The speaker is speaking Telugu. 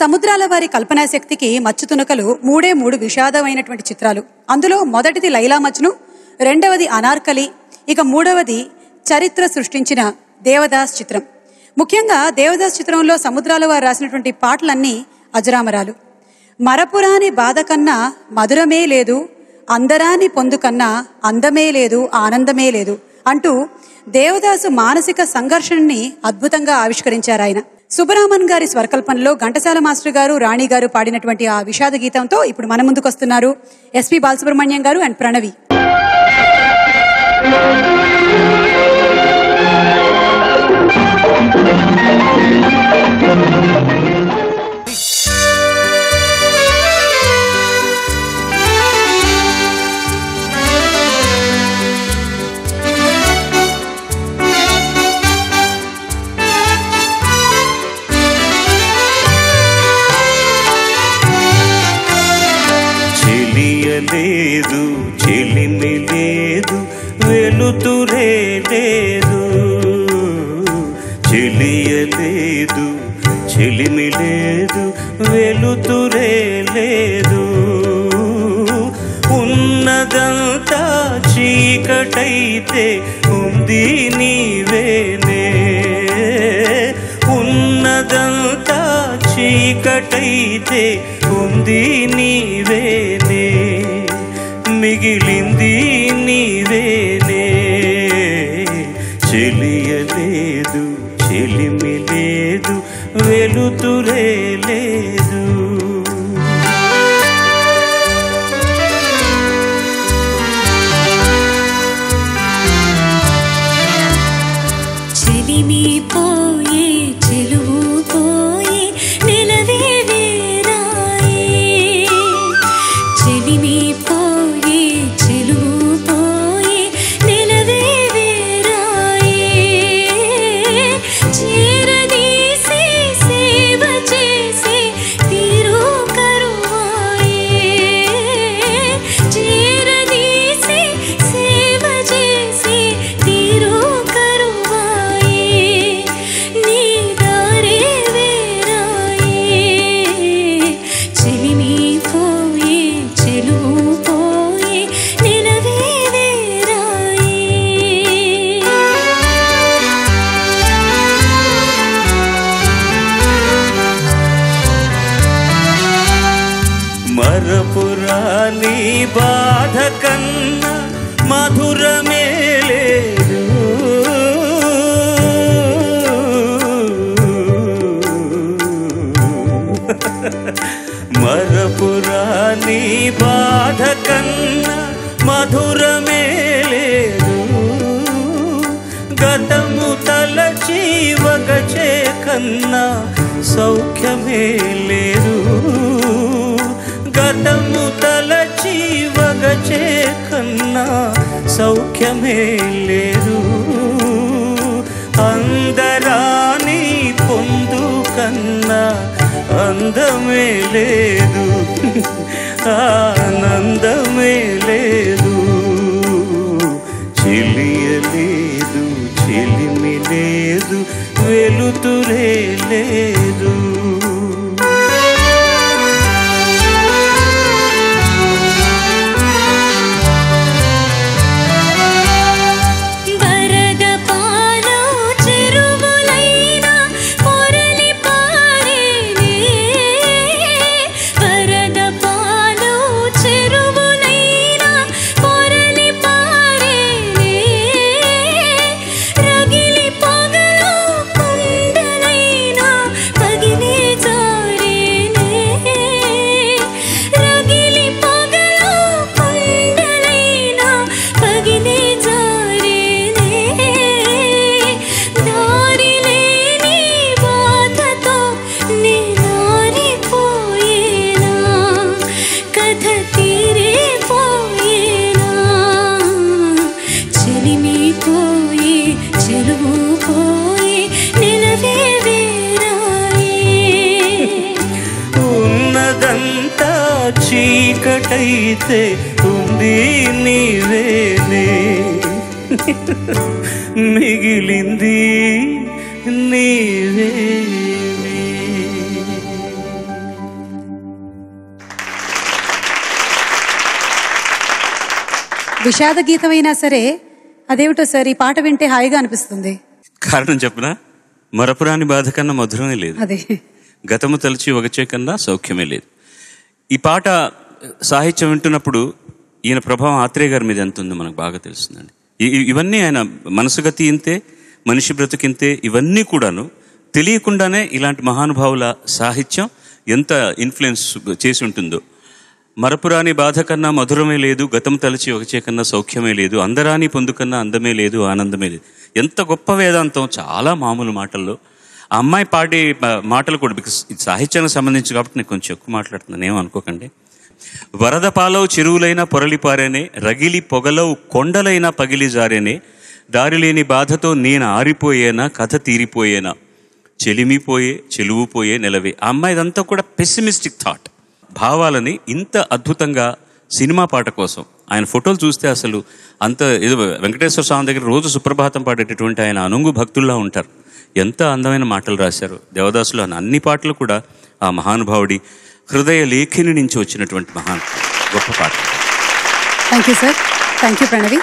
సముద్రాల వారి కల్పనాశక్తికి మచ్చుతునకలు మూడే మూడు విషాదమైనటువంటి చిత్రాలు. అందులో మొదటిది లైలా మజ్ను, రెండవది అనార్కలి, ఇక మూడవది చరిత్ర సృష్టించిన దేవదాస్ చిత్రం. ముఖ్యంగా దేవదాస్ చిత్రంలో సముద్రాల వారు రాసినటువంటి పాటలన్నీ అజరామరాలు. మరపురాని బాధ కన్నా మధురమే లేదు, అందరాని పొందు కన్నా అందమే లేదు, ఆనందమే లేదు అంటూ దేవదాసు మానసిక సంఘర్షణని అద్భుతంగా ఆవిష్కరించారు ఆయన. సుబ్బరామన్ గారి స్వరకల్పనలో ఘంటసాల మాస్టర్ గారు, రాణి గారు పాడినటువంటి ఆ విషాద గీతంతో ఇప్పుడు మన ముందుకు వస్తున్నారు ఎస్పి బాలసుబ్రహ్మణ్యం గారు అండ్ ప్రణవి. లేదు చెలిమి లేదు వెలుతురే లేదు, చెలియలేదు చెలిమి లేదు వెలుతురే లేదు, ఉన్నదంతా చీకటైతే ఉంది నీవేనే, ఉన్నదంతా చీకటైతే ఉంది నీవేనే, మిగిలింది నీవేనే, చెలియలేదు చెలిమి లేదు వెలుతురే లేదు. చెలిమి పోయే చెలువు పోయే నిలవే వేరాయే, చెలిమి పోయే చెలువు పోయే నిలవే వేరాయే, చేరదీసి సేవ చేసే తీరు కరువాయే, చేరదీసి సేవ చేసే తీరు మరపురాని బాధ కన్నా మధురమే లేదు, మరపురాని బాధ కన్నా మధురమే లేదు, గతము తలచి వగచే కన్నా సౌఖ్యమే లేదు, గతము తలచి వగచే కన్నా సౌఖ్యమే లేదు, అందరాని పొందు కన్నా అందమే లేదు, ఆనందమే లేదు, చెలియలేదు చెలిమి లేదు వెలుతురే లేదు. ఉన్నదంతా చీకటైతే ఉంది నీవేనే, మిగిలింది నీవేనే. విషాద గీతమైనా సరే అదేమిటో సార్ ఈ పాట వింటే హాయిగా అనిపిస్తుంది. కారణం చెప్పనా? మరపురాని బాధ కన్నా మధురమే లేదు, అదే గతము తలచి ఒకచే కన్నా సౌఖ్యమే లేదు. ఈ పాట సాహిత్యం వింటున్నప్పుడు ఈయన ప్రభావం ఆత్రేయ గారి మీద ఎంత ఉందో మనకు బాగా తెలుస్తుందండి. ఇవన్నీ ఆయన మనసుగతి ఇంతే, మనిషి బ్రతుకింతే, ఇవన్నీ కూడాను తెలియకుండానే ఇలాంటి మహానుభావుల సాహిత్యం ఎంత ఇన్ఫ్లుయెన్స్ చేసి ఉంటుందో. మరపురాని బాధ కన్నా మధురమే లేదు, గతం తలచి ఒకచే కన్నా సౌఖ్యమే లేదు, అందరాని పొందుకన్నా అందమే లేదు, ఆనందమే లేదు. ఎంత గొప్ప వేదాంతం, చాలా మామూలు మాటల్లో. ఆ అమ్మాయి పాడే మాటలు కూడా, బికాస్ ఇది సాహిత్యానికి సంబంధించి కాబట్టి నేను కొంచెం ఎక్కువ మాట్లాడుతున్నాను, ఏమనుకోకండి. వరద పాలవు చెరువులైనా పొరలిపారేనే, రగిలి పొగలవు కొండలైనా పగిలి జారేనే, దారిలేని బాధతో నేను ఆరిపోయేనా, కథ తీరిపోయేనా, చెలిమిపోయే చెలువుపోయే నెలవే. ఆ అమ్మాయిదంతా కూడా పెసిమిస్టిక్ థాట్. భావాలని ఇంత అద్భుతంగా సినిమా పాట కోసం, ఆయన ఫోటోలు చూస్తే అసలు అంత ఏదో వెంకటేశ్వర స్వామి దగ్గర రోజు సుప్రభాతం పాడేటటువంటి ఆయన అనుంగు భక్తుల్లా ఉంటారు. ఎంత అందమైన మాటలు రాశారు దేవదాసులు. అన్ని పాటలు కూడా ఆ మహానుభావుడి హృదయ లేఖిని నుంచి వచ్చినటువంటి గొప్ప పాట. Thank you sir. Thank you Pranavi.